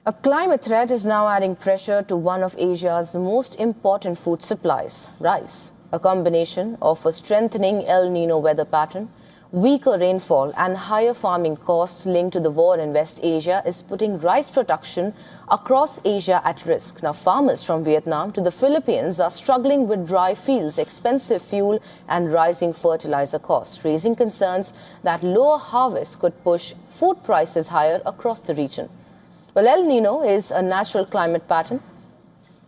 A climate threat is now adding pressure to one of Asia's most important food supplies, rice. A combination of a strengthening El Nino weather pattern, weaker rainfall and higher farming costs linked to the war in West Asia is putting rice production across Asia at risk. Now, farmers from Vietnam to the Philippines are struggling with dry fields, expensive fuel and rising fertilizer costs, raising concerns that lower harvests could push food prices higher across the region. Well, El Nino is a natural climate pattern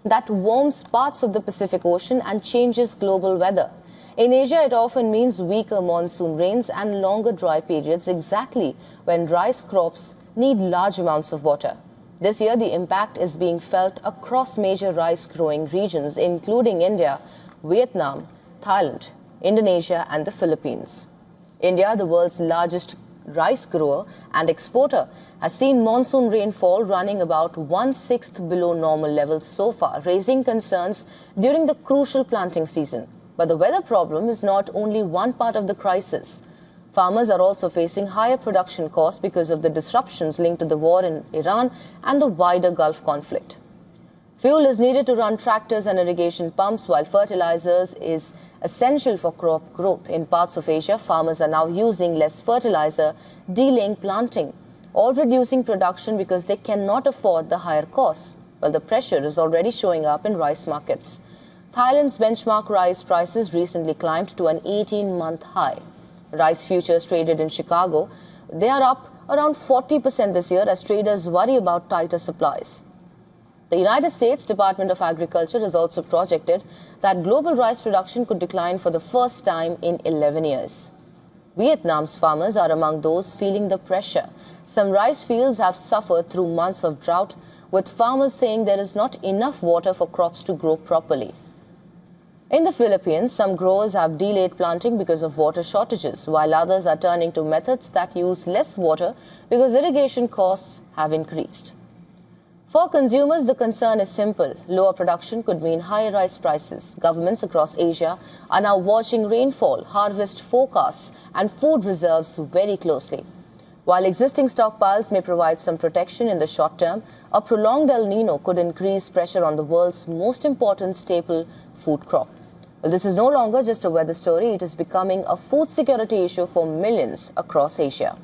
that warms parts of the Pacific Ocean and changes global weather. In Asia, it often means weaker monsoon rains and longer dry periods, exactly when rice crops need large amounts of water. This year, the impact is being felt across major rice-growing regions, including India, Vietnam, Thailand, Indonesia and the Philippines. India, the world's largest rice grower and exporter, has seen monsoon rainfall running about 1/6 below normal levels so far, raising concerns during the crucial planting season. But the weather problem is not only one part of the crisis. Farmers are also facing higher production costs because of the disruptions linked to the war in Iran and the wider Gulf conflict. Fuel is needed to run tractors and irrigation pumps, while fertilizers is essential for crop growth. In parts of Asia, farmers are now using less fertilizer, delaying planting, or reducing production because they cannot afford the higher costs. Well, the pressure is already showing up in rice markets. Thailand's benchmark rice prices recently climbed to an 18-month high. Rice futures traded in Chicago, they are up around 40% this year as traders worry about tighter supplies. The United States Department of Agriculture has also projected that global rice production could decline for the first time in 11 years. Vietnam's farmers are among those feeling the pressure. Some rice fields have suffered through months of drought, with farmers saying there is not enough water for crops to grow properly. In the Philippines, some growers have delayed planting because of water shortages, while others are turning to methods that use less water because irrigation costs have increased. For consumers, the concern is simple. Lower production could mean higher rice prices. Governments across Asia are now watching rainfall, harvest forecasts and food reserves very closely. While existing stockpiles may provide some protection in the short term, a prolonged El Nino could increase pressure on the world's most important staple food crop. Well, this is no longer just a weather story. It is becoming a food security issue for millions across Asia.